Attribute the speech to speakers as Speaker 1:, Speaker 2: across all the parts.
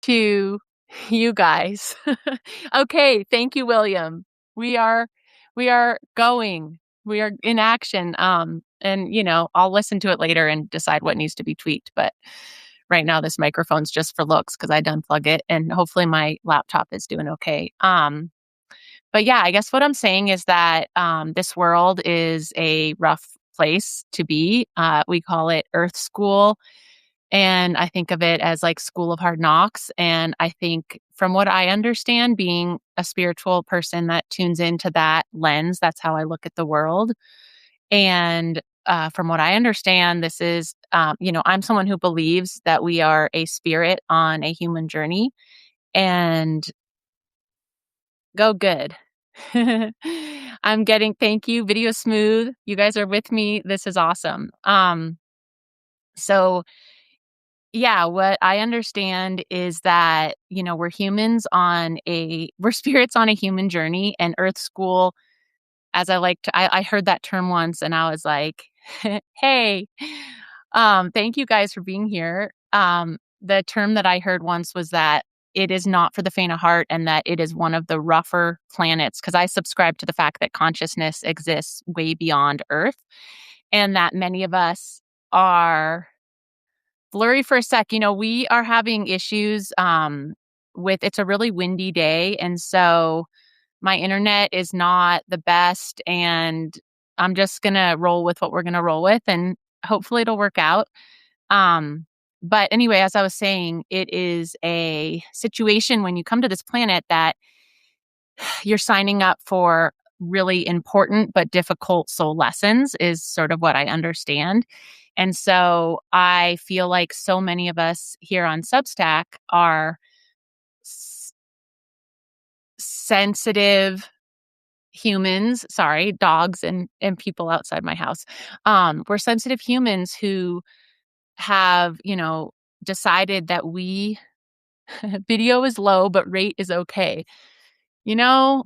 Speaker 1: to you guys. Okay, thank you, William. We are we are going. We are in action. And I'll listen to it later and decide what needs to be tweaked. But right now, this microphone's just for looks because I would unplug it, and hopefully my laptop is doing okay. But yeah, I guess what I'm saying is that this world is a rough place to be. We call it Earth School. And I think of it as like School of Hard Knocks. And I think, from what I understand, being a spiritual person that tunes into that lens, that's how I look at the world. And from what I understand, this is, I'm someone who believes that we are a spirit on a human journey and go good. Thank you, Video Smooth. You guys are with me. This is awesome. So yeah, what I understand is that, we're spirits on a human journey, and Earth School, as I heard that term once and I was like, hey, thank you guys for being here. The term that I heard once was that it is not for the faint of heart and that it is one of the rougher planets, because I subscribe to the fact that consciousness exists way beyond Earth and that many of us are blurry for a sec. We are having issues with it's a really windy day. And so my internet is not the best. And I'm just going to roll with what we're going to roll with. And hopefully it'll work out. But anyway, as I was saying, it is a situation when you come to this planet that you're signing up for really important but difficult soul lessons, is sort of what I understand. And so I feel like so many of us here on Substack are sensitive humans, sorry, dogs and people outside my house. We're sensitive humans who have, decided that video is low, but rate is okay. You know,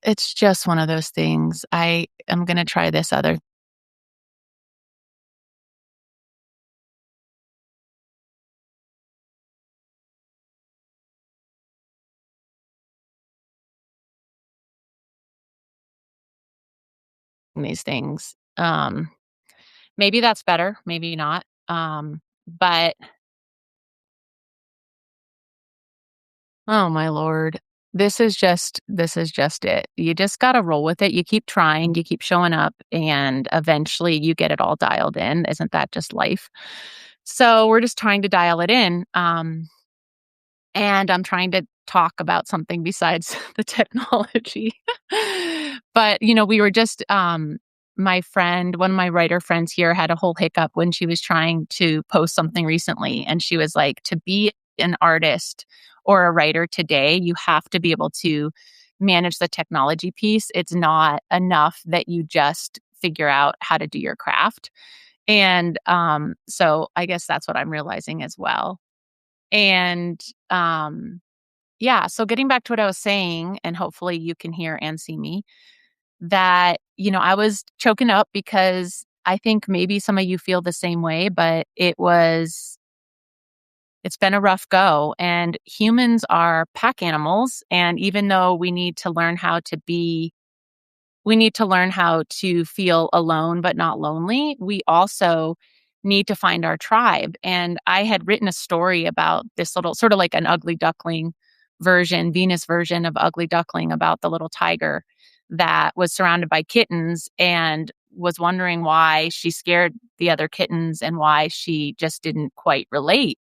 Speaker 1: it's just one of those things. I am going to try this other these things. Maybe that's better, maybe not. But oh my lord, this is just it. You just got to roll with it. You keep trying, you keep showing up, and eventually you get it all dialed in. Isn't that just life? So we're just trying to dial it in. And I'm trying to talk about something besides the technology. But, we were just one of my writer friends here had a whole hiccup when she was trying to post something recently. And she was like, to be an artist or a writer today, you have to be able to manage the technology piece. It's not enough that you just figure out how to do your craft. And so I guess that's what I'm realizing as well. And yeah, so getting back to what I was saying, and hopefully you can hear and see me, that, I was choking up because I think maybe some of you feel the same way, but it's been a rough go. And humans are pack animals. And even though we need to learn how to feel alone but not lonely, we also need to find our tribe. And I had written a story about this little, sort of like an ugly duckling version, Venus version of Ugly Duckling, about the little tiger that was surrounded by kittens and was wondering why she scared the other kittens and why she just didn't quite relate.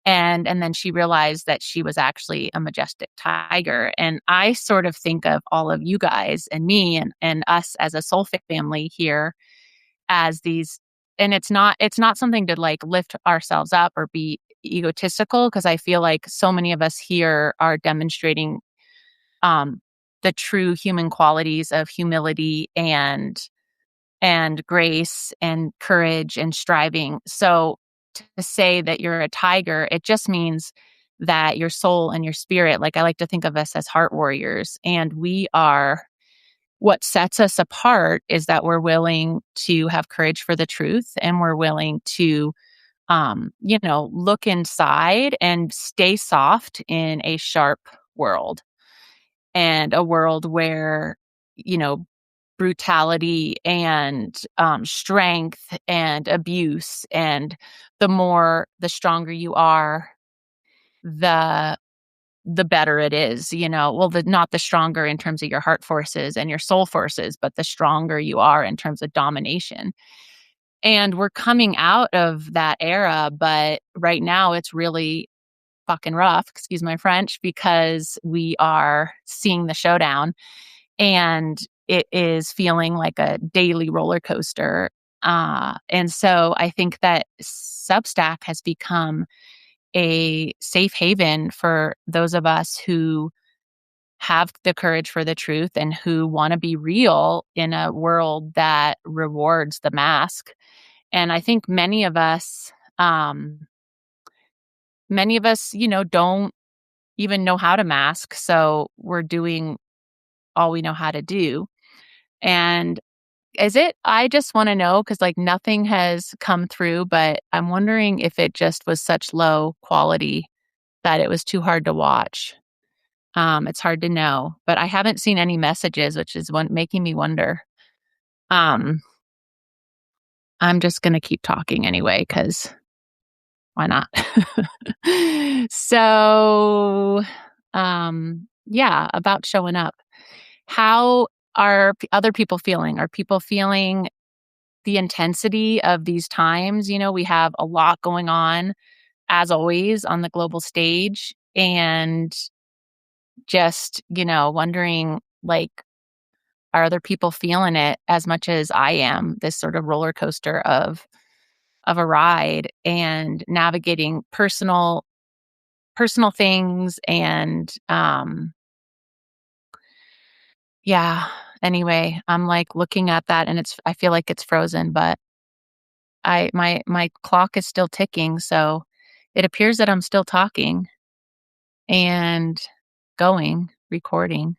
Speaker 1: And then she realized that she was actually a majestic tiger. And I sort of think of all of you guys and me and us as a soulfic family here as these. And it's not something to like lift ourselves up or be egotistical, because I feel like so many of us here are demonstrating um the true human qualities of humility and grace and courage and striving. So to say that you're a tiger, it just means that your soul and your spirit, like I like to think of us as heart warriors, and what sets us apart is that we're willing to have courage for the truth, and we're willing to look inside and stay soft in a sharp world, and a world where, you know, brutality and strength and abuse, and the stronger you are, the the better it is, well, not the stronger in terms of your heart forces and your soul forces, but the stronger you are in terms of domination. And we're coming out of that era, but right now it's really fucking rough, excuse my French, because we are seeing the showdown, and it is feeling like a daily roller coaster. And so I think that Substack has become a safe haven for those of us who have the courage for the truth and who want to be real in a world that rewards the mask. And I think many of us, don't even know how to mask. So we're doing all we know how to do. And I just want to know, because like nothing has come through, but I'm wondering if it just was such low quality that it was too hard to watch. It's hard to know, but I haven't seen any messages, which is making me wonder. Um, I'm just going to keep talking anyway, because why not? So, yeah, about showing up. How are other people feeling? Are people feeling the intensity of these times? We have a lot going on, as always, on the global stage, and just, wondering, like, are other people feeling it as much as I am? This sort of roller coaster of a ride, and navigating personal things, and yeah. Anyway, I'm like looking at that, and I feel like it's frozen, but my clock is still ticking, so it appears that I'm still talking and recording.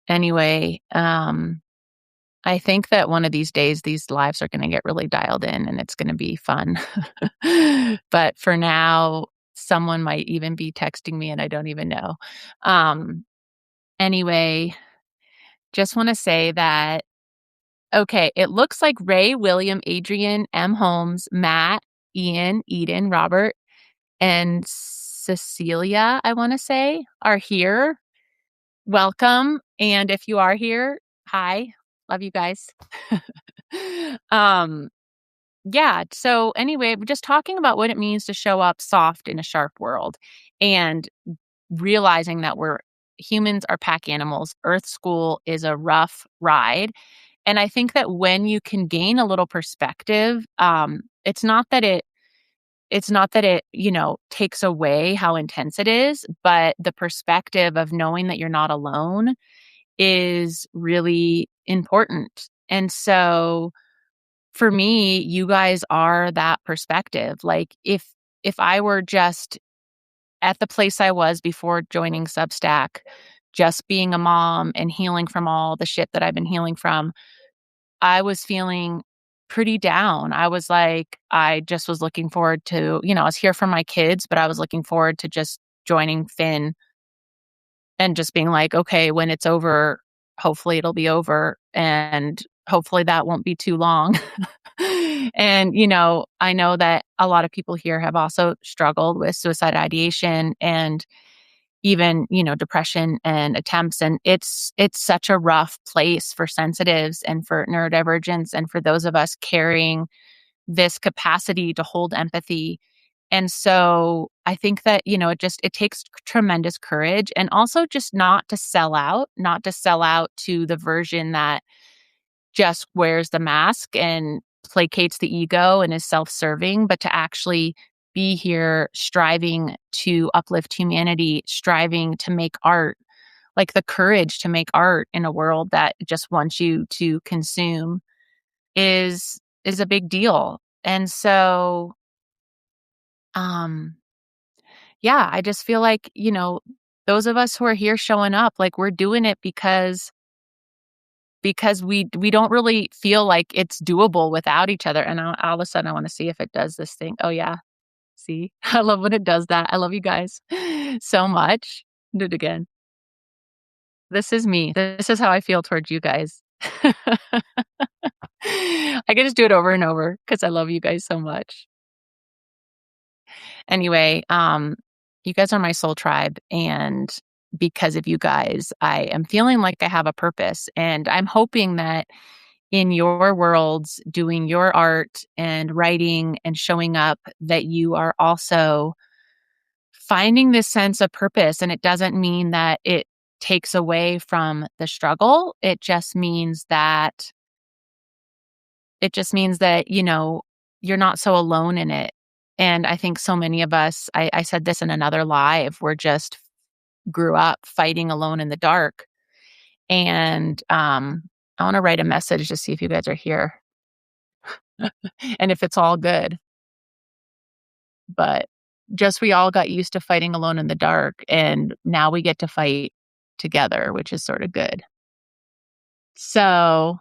Speaker 1: Anyway, I think that one of these days these lives are gonna get really dialed in, and it's gonna be fun. But for now, someone might even be texting me and I don't even know. Um, anyway, just wanna say that, okay, it looks like Ray, William, Adrian, M. Holmes, Matt, Ian, Eden, Robert, and Cecilia, I wanna say, are here. Welcome, and if you are here, hi. Love you guys. Um, yeah, so anyway, we're just talking about what it means to show up soft in a sharp world, and realizing that humans are pack animals. Earth School is a rough ride, and I think that when you can gain a little perspective, it's not that it takes away how intense it is, but the perspective of knowing that you're not alone is really important. And so for me, you guys are that perspective. Like, if I were just at the place I was before joining Substack, just being a mom and healing from all the shit that I've been healing from, I was feeling pretty down. I was like, I just was looking forward to, I was here for my kids, but I was looking forward to just joining Finn and just being like, okay, when it's over, hopefully it'll be over, and hopefully that won't be too long. And, I know that a lot of people here have also struggled with suicide ideation, and even, depression and attempts. And it's such a rough place for sensitives and for neurodivergents and for those of us carrying this capacity to hold empathy. And so I think that, it takes tremendous courage, and also just not to sell out to the version that just wears the mask and placates the ego and is self-serving, but to actually be here striving to uplift humanity, striving to make art, like the courage to make art in a world that just wants you to consume is a big deal. And so, um, yeah, I just feel like, those of us who are here showing up, like we're doing it because because we don't really feel like it's doable without each other, and all of a sudden, I wanna see if it does this thing. Oh, yeah. See? I love when it does that. I love you guys so much. Do it again. This is me. This is how I feel towards you guys. I can just do it over and over because I love you guys so much. Anyway, you guys are my soul tribe, and because of you guys, I am feeling like I have a purpose, and I'm hoping that in your worlds, doing your art and writing and showing up, that you are also finding this sense of purpose. And it doesn't mean that it takes away from the struggle. It just means that, you're not so alone in it. And I think so many of us, I said this in another live, we're just grew up fighting alone in the dark. And I want to write a message to see if you guys are here and if it's all good. But just we all got used to fighting alone in the dark, and now we get to fight together, which is sort of good. So,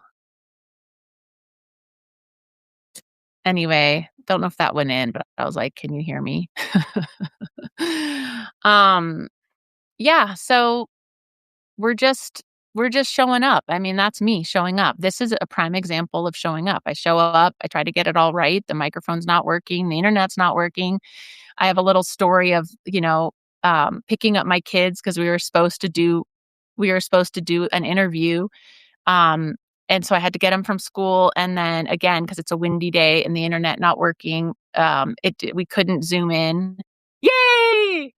Speaker 1: anyway, don't know if that went in, but I was like, "Can you hear me?" Um, yeah, so we're just we're just showing up. I mean, that's me showing up. This is a prime example of showing up. I show up, I try to get it all right. The microphone's not working, the internet's not working. I have a little story of, picking up my kids because we were supposed to do an interview. Um, and so I had to get them from school, and then again, because it's a windy day and the internet not working, we couldn't Zoom in. Yay!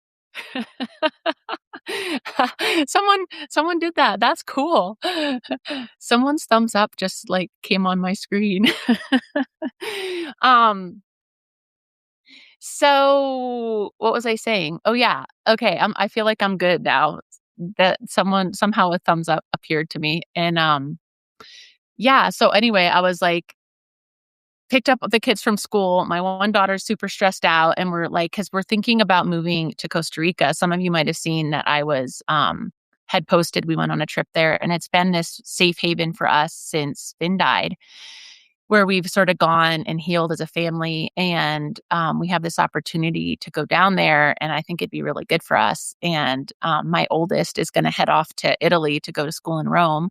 Speaker 1: Someone did that. That's cool. Someone's thumbs up just, like, came on my screen. Um, so what was I saying? Oh, yeah. Okay, I feel like I'm good now. That somehow a thumbs up appeared to me, and, yeah, so anyway, I was like picked up the kids from school. My one daughter's super stressed out, and we're like, because we're thinking about moving to Costa Rica. Some of you might have seen that I had posted we went on a trip there, and it's been this safe haven for us since Finn died, where we've sort of gone and healed as a family. And we have this opportunity to go down there, and I think it'd be really good for us. And my oldest is going to head off to Italy to go to school in Rome.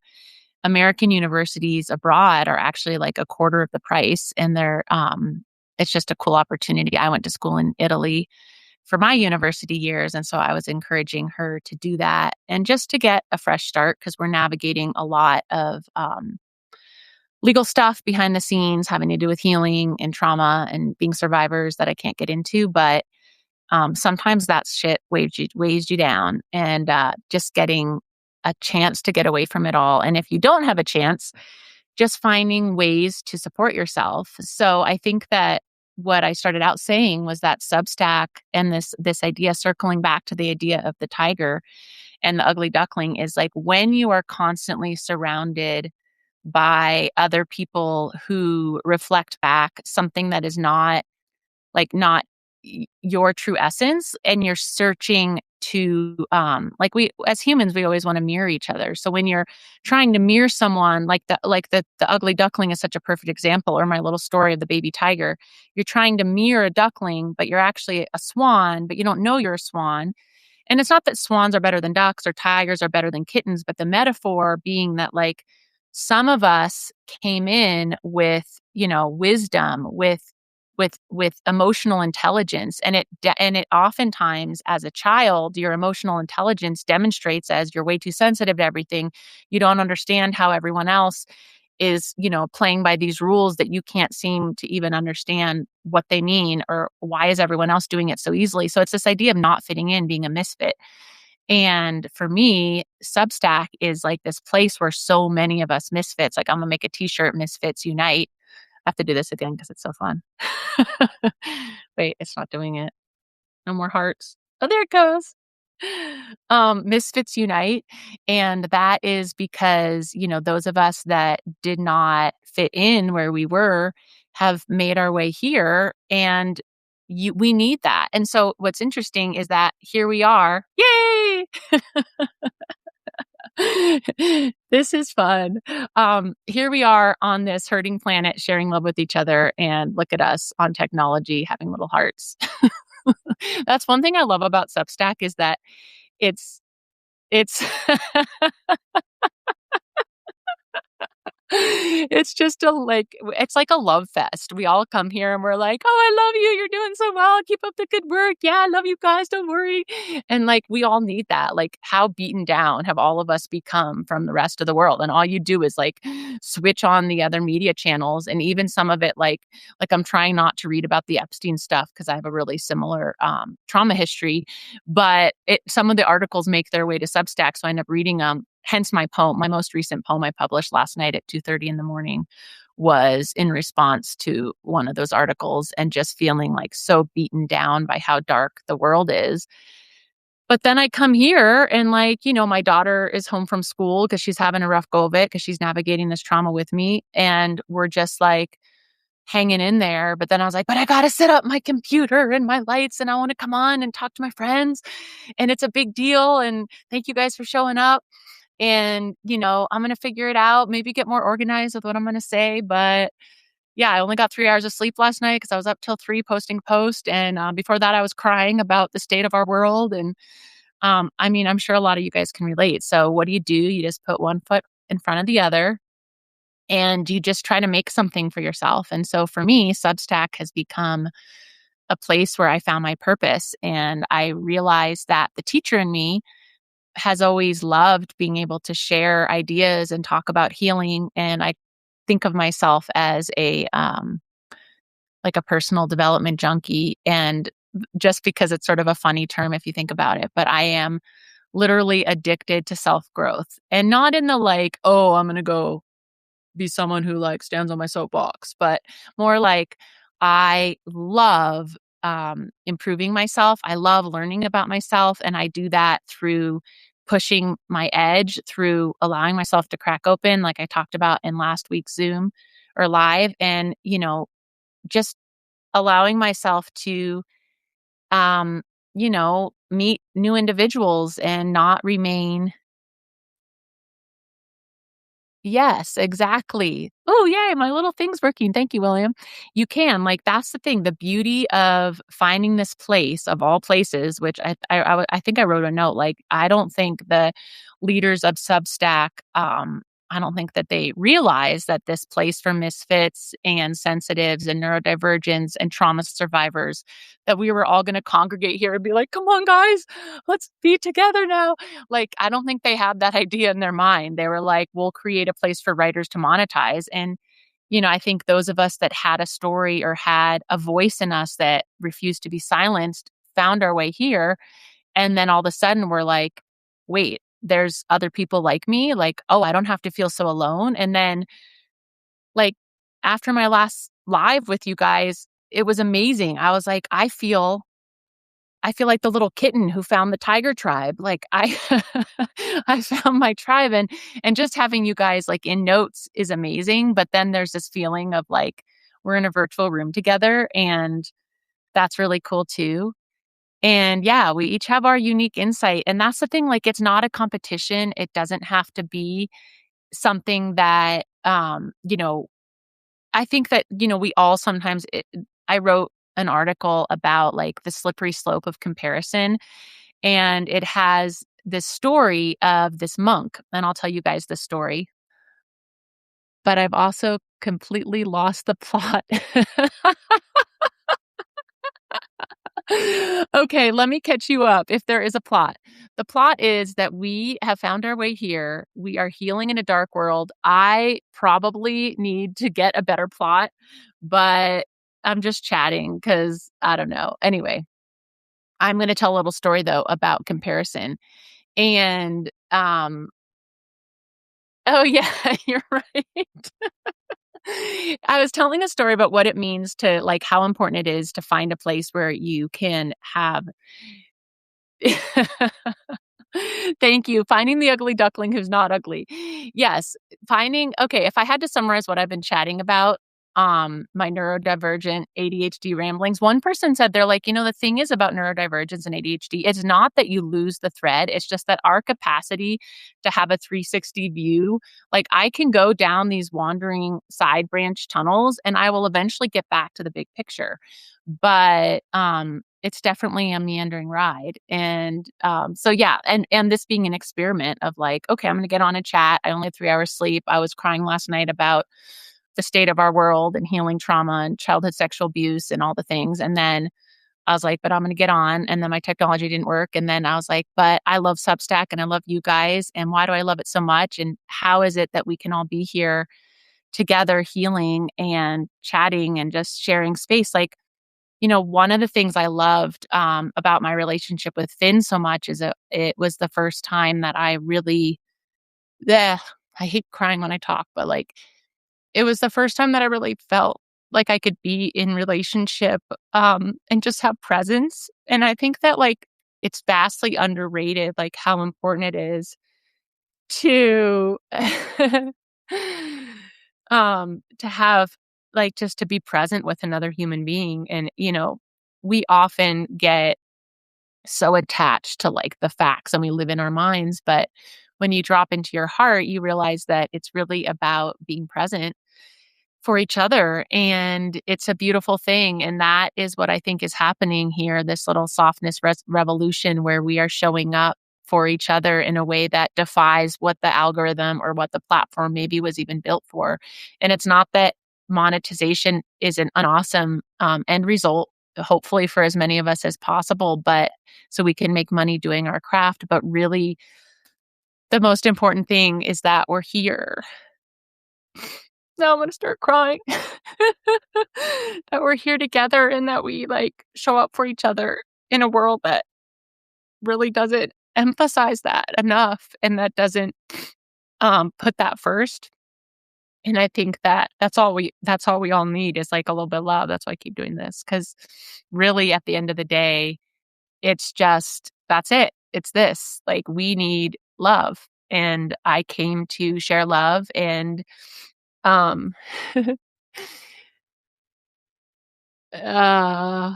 Speaker 1: American universities abroad are actually like a quarter of the price, and it's just a cool opportunity. I went to school in Italy for my university years, and so I was encouraging her to do that and just to get a fresh start because we're navigating a lot of legal stuff behind the scenes having to do with healing and trauma and being survivors that I can't get into. But sometimes that shit weighs you down, and just getting a chance to get away from it all. And if you don't have a chance, just finding ways to support yourself. So I think that what I started out saying was that Substack and this idea, circling back to the idea of the tiger and the ugly duckling, is like when you are constantly surrounded by other people who reflect back something that is not your true essence, and you're searching to like we as humans, we always want to mirror each other. So when you're trying to mirror someone, like the ugly duckling is such a perfect example, or my little story of the baby tiger, you're trying to mirror a duckling, but you're actually a swan, but you don't know you're a swan. And it's not that swans are better than ducks or tigers are better than kittens, but the metaphor being that, like, some of us came in with, wisdom, with emotional intelligence, and it oftentimes, as a child, your emotional intelligence demonstrates as you're way too sensitive to everything. You don't understand how everyone else is, playing by these rules that you can't seem to even understand what they mean, or why is everyone else doing it so easily. So it's this idea of not fitting in, being a misfit. And for me, Substack is like this place where so many of us misfits, like, I'm gonna make a t-shirt, Misfits Unite. I have to do this again because it's so fun. Wait, it's not doing it. No more hearts. Oh, there it goes. Misfits Unite. And that is because, those of us that did not fit in where we were have made our way here, and we need that. And so what's interesting is that here we are. Yay! This is fun. Here we are on this hurting planet sharing love with each other, and look at us on technology having little hearts. That's one thing I love about Substack is that it's it's it's just it's like a love fest. We all come here and we're like, "Oh, I love you. You're doing so well. Keep up the good work. Yeah, I love you guys. Don't worry." And like we all need that. Like how beaten down have all of us become from the rest of the world? And all you do is like switch on the other media channels and even some of it like I'm trying not to read about the Epstein stuff because I have a really similar trauma history, but some of the articles make their way to Substack, so I end up reading them. Hence my poem. My most recent poem I published last night at 2:30 in the morning was in response to one of those articles and just feeling like so beaten down by how dark the world is. But then I come here and my daughter is home from school because she's having a rough go of it because she's navigating this trauma with me. And we're just like hanging in there. But then I was like, but I got to set up my computer and my lights and I want to come on and talk to my friends. And it's a big deal. And thank you guys for showing up. And, I'm going to figure it out, maybe get more organized with what I'm going to say. But yeah, I only got 3 hours of sleep last night because I was up till 3 posting post. And before that, I was crying about the state of our world. And I'm sure a lot of you guys can relate. So what do? You just put one foot in front of the other and you just try to make something for yourself. And so for me, Substack has become a place where I found my purpose. And I realized that the teacher in me has always loved being able to share ideas and talk about healing. And I think of myself as like a personal development junkie. And just because it's sort of a funny term if you think about it, but I am literally addicted to self growth and not in the like, oh, I'm going to go be someone who like stands on my soapbox, but more like I love improving myself. I love learning about myself. And I do that through pushing my edge, through allowing myself to crack open, like I talked about in last week's Zoom or live, and, just allowing myself to, meet new individuals and not remain. Yes, exactly. Oh, yay, my little thing's working. Thank you, William. You can, like, that's the thing, the beauty of finding this place of all places, which I think I wrote a note, like, I don't think the leaders of Substack, I don't think that they realize that this place for misfits and sensitives and neurodivergents and trauma survivors, that we were all gonna congregate here and be like, "Come on, guys, let's be together now." Like, I don't think they had that idea in their mind. They were like, we'll create a place for writers to monetize. And, I think those of us that had a story or had a voice in us that refused to be silenced found our way here. And then all of a sudden we're like, wait, there's other people like me. Like, oh, I don't have to feel so alone. And then, like, after my last live with you guys, it was amazing. I was like, I feel like the little kitten who found the tiger tribe. Like I I found my tribe, and just having you guys like in notes is amazing, but then there's this feeling of like we're in a virtual room together and that's really cool too. And yeah, we each have our unique insight, and that's the thing, like it's not a competition. It doesn't have to be something that I think that, we all sometimes I wrote an article about like the slippery slope of comparison, and it has this story of this monk, and I'll tell you guys the story, but I've also completely lost the plot. Okay, let me catch you up if there is a plot. The plot is that we have found our way here. We are healing in a dark world. I probably need to get a better plot, but I'm just chatting because I don't know. Anyway, I'm going to tell a little story though about comparison. And oh yeah, you're right. I was telling a story about what it means to like how important it is to find a place where you can have. Thank you. Finding the ugly duckling who's not ugly. Yes, finding okay, if I had to summarize what I've been chatting about, my neurodivergent ADHD ramblings. One person said they're like, the thing is about neurodivergence and ADHD, it's not that you lose the thread, it's just that our capacity to have a 360 view, like I can go down these wandering side branch tunnels and I will eventually get back to the big picture. But it's definitely a meandering ride. And so yeah, and this being an experiment of like, okay, I'm gonna get on a chat. I only have 3 hours sleep. I was crying last night about the state of our world and healing trauma and childhood sexual abuse and all the things. And then I was like, but I'm going to get on. And then my technology didn't work. And then I was like, but I love Substack and I love you guys. And why do I love it so much? And how is it that we can all be here together, healing and chatting and just sharing space? Like, one of the things I loved about my relationship with Finn so much is it was the first time that I really, I hate crying when I talk, but like, it was the first time that I really felt like I could be in relationship, and just have presence, and I think that, like, it's vastly underrated, like, how important it is to to have, like, just to be present with another human being, and, we often get so attached to, like, the facts, and we live in our minds, but when you drop into your heart, you realize that it's really about being present for each other. And it's a beautiful thing. And that is what I think is happening here, this little softness revolution where we are showing up for each other in a way that defies what the algorithm or what the platform maybe was even built for. And it's not that monetization is an awesome end result, hopefully for as many of us as possible, but so we can make money doing our craft. But really, the most important thing is that we're here. Now I'm gonna start crying. That we're here together and that we, like, show up for each other in a world that really doesn't emphasize that enough and that doesn't, put that first. And I think that that's all we all need is, like, a little bit of love. That's why I keep doing this because really, at the end of the day, it's just that's it. It's this, like, we need love, and I came to share love and, um Uh,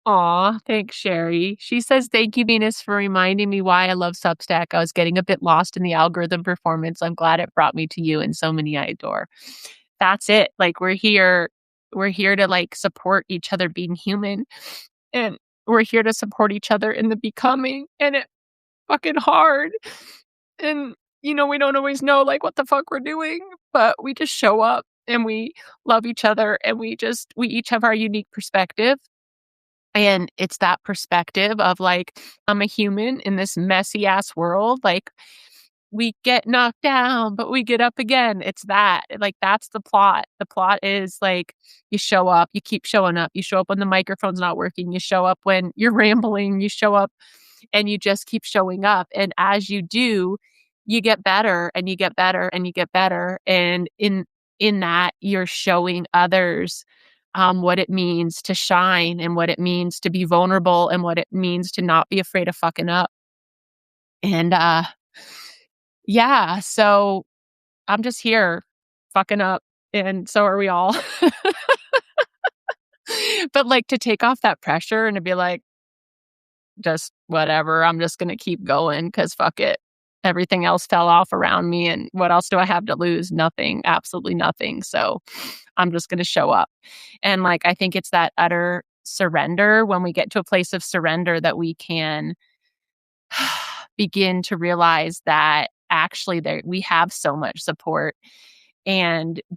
Speaker 1: aw, thanks, Sherry. She says, "Thank you, Venus, for reminding me why I love Substack. I was getting a bit lost in the algorithm performance. I'm glad it brought me to you and so many I adore." That's it. Like, we're here to, like, support each other being human, and we're here to support each other in the becoming, and it's fucking hard. And, we don't always know, like, what the fuck we're doing, but we just show up, and we love each other, and we each have our unique perspective. And it's that perspective of like, I'm a human in this messy ass world. Like, we get knocked down, but we get up again. It's that. Like, that's the plot. The plot is like, you show up, you keep showing up. You show up when the microphone's not working. You show up when you're rambling. You show up and you just keep showing up. And as you do, you get better and you get better and you get better. And in that, you're showing others what it means to shine and what it means to be vulnerable and what it means to not be afraid of fucking up. And yeah, so I'm just here fucking up, and so are we all. But like to take off that pressure and to be like, just whatever, I'm just gonna keep going because fuck it. Everything else fell off around me, and what else do I have to lose? Nothing, absolutely nothing. So I'm just gonna show up. And like I think it's that utter surrender when we get to a place of surrender that we can begin to realize that actually there we have so much support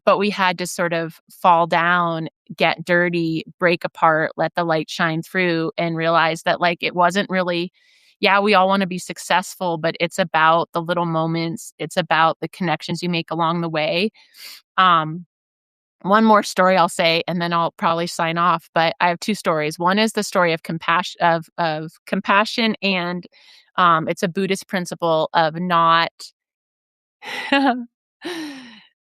Speaker 1: but we had to sort of fall down, get dirty, break apart, let the light shine through and realize that like it wasn't really yeah, we all want to be successful, but it's about the little moments, it's about the connections you make along the way. um One more story I'll say, and then I'll probably sign off, but I have 2 stories. One is the story of compassion and, it's a Buddhist principle of not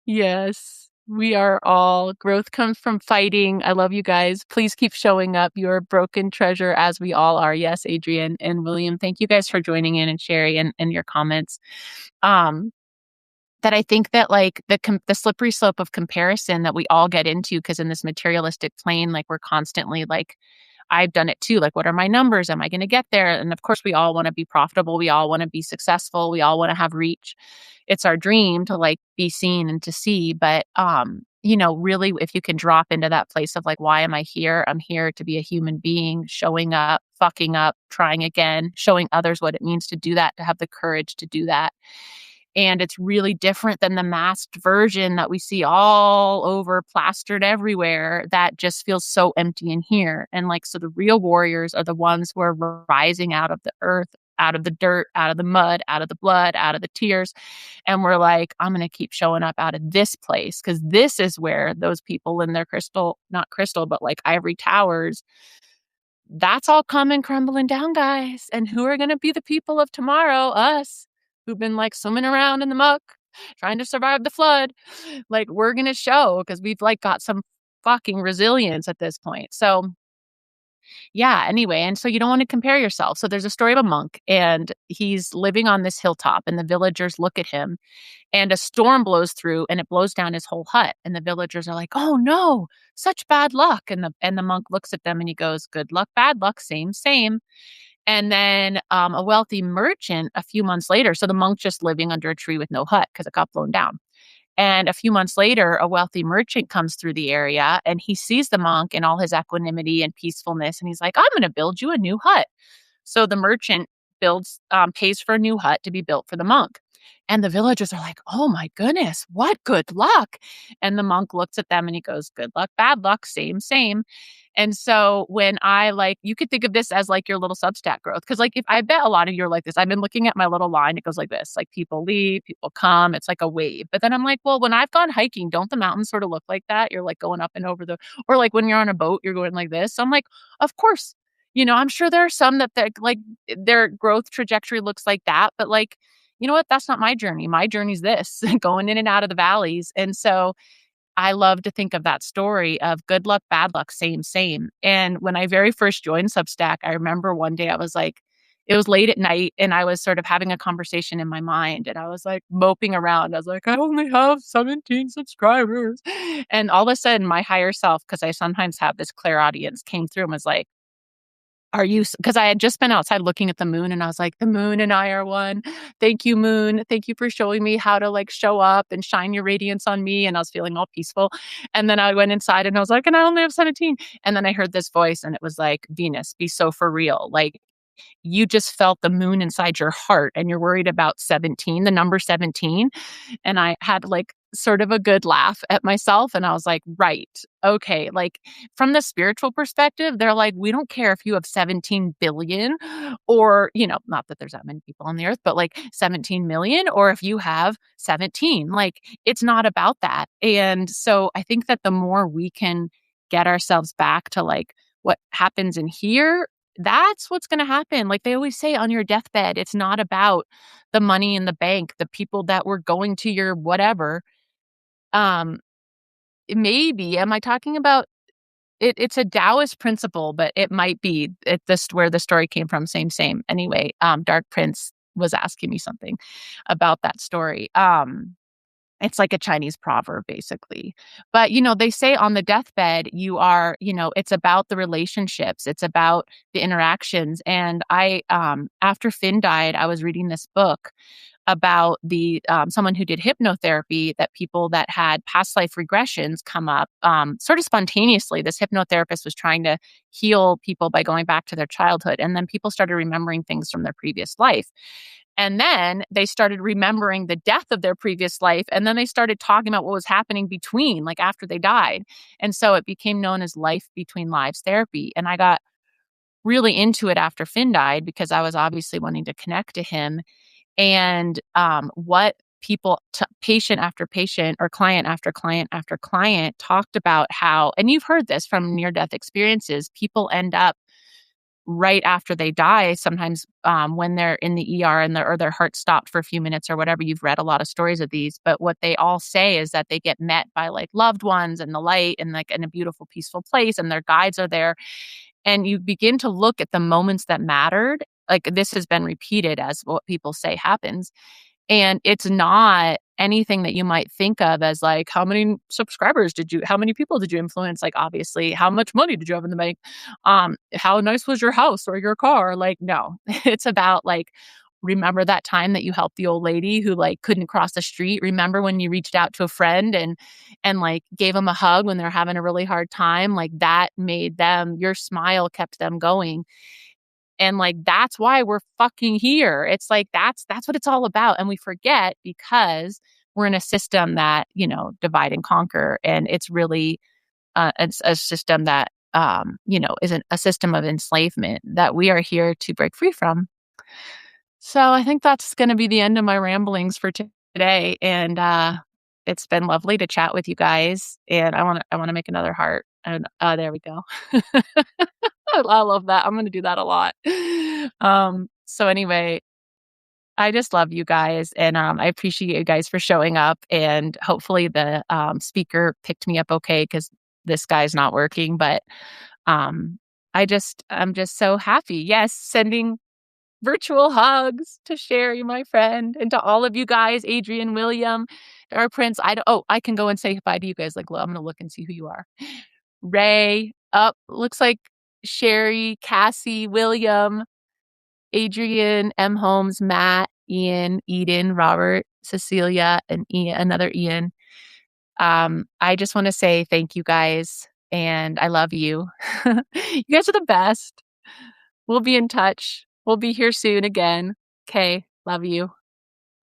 Speaker 1: Yes, we are all growth comes from fighting. I love you guys. Please keep showing up. You're a broken treasure as we all are. Yes, Adrian and William, thank you guys for joining in and sharing and your comments. Um that I think that, like, the slippery slope of comparison that we all get into, because in this materialistic plane, like, we're constantly, like, I've done it too, like, "What are my numbers? Am I gonna get there?" And, of course, we all wanna be profitable, we all wanna be successful, we all wanna have reach. It's our dream to, like, be seen and to see, but, really, if you can drop into that place of, like, "Why am I here? I'm here to be a human being, showing up, fucking up, trying again, showing others what it means to do that, to have the courage to do that." And it's really different than the masked version that we see all over, plastered everywhere, that just feels so empty in here. And, like, so the real warriors are the ones who are rising out of the earth, out of the dirt, out of the mud, out of the blood, out of the tears. And we're like, I'm going to keep showing up out of this place, because this is where those people in their crystal, not crystal, but like ivory towers, that's all coming crumbling down, guys. And who are gonna be the people of tomorrow? Us, who've been, like, swimming around in the muck, trying to survive the flood. Like, we're gonna show, because 'cause we've, like, got some fucking resilience at this point. So, yeah, anyway, and so you don't wanna compare yourself. So there's a story of a monk, and he's living on this hilltop, and the villagers look at him, and a storm blows through, and it blows down his whole hut, and the villagers are like, "Oh, no, such bad luck," and the monk looks at them and he goes, "Good luck, bad luck, same, same." And then, a wealthy merchant a few months later, so the monk just living under a tree with no hut because it got blown down. And a few months later, a wealthy merchant comes through the area, and he sees the monk in all his equanimity and peacefulness, and he's like, "I'm gonna build you a new hut." So the merchant pays for a new hut to be built for the monk. And the villagers are like, "Oh my goodness, what good luck." And the monk looks at them and he goes, "Good luck, bad luck, same, same." And so when you could think of this as like your little Substack growth. Cause like if I bet a lot of you are like this, I've been looking at my little line, it goes like this, like people leave, people come, it's like a wave. But then I'm like, well, when I've gone hiking, don't the mountains sort of look like that? You're like going up and over or like when you're on a boat, you're going like this. So I'm like, of course, I'm sure there are some that like their growth trajectory looks like that, but like, you know what? That's not my journey. My journey's this going in and out of the valleys. And so I love to think of that story of good luck, bad luck, same, same. And when I very first joined Substack, I remember one day I was like, it was late at night and I was sort of having a conversation in my mind and I was like moping around. I was like, I only have 17 subscribers. And all of a sudden, my higher self, because I sometimes have this clairaudience, came through and was like, are you, because I had just been outside looking at the moon and I was like, "The moon and I are one. Thank you, moon. Thank you for showing me how to, like, show up and shine your radiance on me." And I was feeling all peaceful. And then I went inside and I was like, "And I only have 17." And then I heard this voice and it was like, "Venus, be so for real. Like, you just felt the moon inside your heart and you're worried about 17, the number 17." And I had like sort of a good laugh at myself. And I was like, right. Okay. Like from the spiritual perspective, they're like, we don't care if you have 17 billion or, not that there's that many people on the earth, but like 17 million, or if you have 17, like it's not about that. And so I think that the more we can get ourselves back to like what happens in here, that's what's going to happen. Like they always say on your deathbed, it's not about the money in the bank, the people that were going to your whatever. Um, Maybe, am I talking about it? It's a Taoist principle, but it might be this where the story came from. Same, same. Anyway, Dark Prince was asking me something about that story. It's like a Chinese proverb, basically. But, they say on the deathbed, it's about the relationships, it's about the interactions. And after Finn died, I was reading this book about someone who did hypnotherapy, that people that had past life regressions come up sort of spontaneously. This hypnotherapist was trying to heal people by going back to their childhood. And then people started remembering things from their previous life. And then they started remembering the death of their previous life. And then they started talking about what was happening between, like after they died. And so it became known as life between lives therapy. And I got really into it after Finn died because I was obviously wanting to connect to him. And what people, patient after patient or client after client after client, talked about how, and you've heard this from near death experiences, people end up right after they die, sometimes when they're in the ER and or their heart stopped for a few minutes or whatever. You've read a lot of stories of these, but what they all say is that they get met by like loved ones and the light and like in a beautiful, peaceful place, and their guides are there. And you begin to look at the moments that mattered. Like this has been repeated as what people say happens. And it's not anything that you might think of as like, how many people did you influence? Like, obviously, how much money did you have in the bank? How nice was your house or your car? Like, no, it's about like, remember that time that you helped the old lady who like couldn't cross the street? Remember when you reached out to a friend and like gave them a hug when they're having a really hard time? Like that made them, your smile kept them going. And, like, that's why we're fucking here. It's like, that's what it's all about, and we forget because we're in a system that, divide and conquer, and it's really, it's a system that, isn't a system of enslavement that we are here to break free from. So, I think that's gonna be the end of my ramblings for today, and, it's been lovely to chat with you guys, and I wanna make another heart, and, there we go. I love that. I'm gonna do that a lot. So anyway, I just love you guys, and, I appreciate you guys for showing up, and hopefully the, speaker picked me up okay because this guy's not working, but, um, I'm just so happy. Yes, sending virtual hugs to Sherry, my friend, and to all of you guys, Adrian, William, our Prince. I can go and say bye to you guys, like, well, I'm gonna look and see who you are. Ray, looks like Sherry, Cassie, William, Adrian, M. Holmes, Matt, Ian, Eden, Robert, Cecilia, and another Ian. I just want to say thank you guys, and I love you. You guys are the best. We'll be in touch. We'll be here soon again. Okay, love you.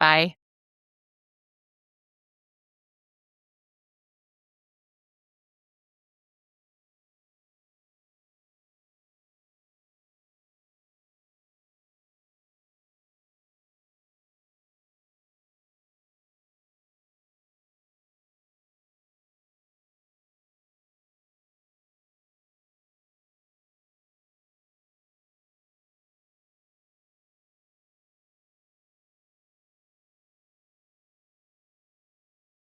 Speaker 1: Bye.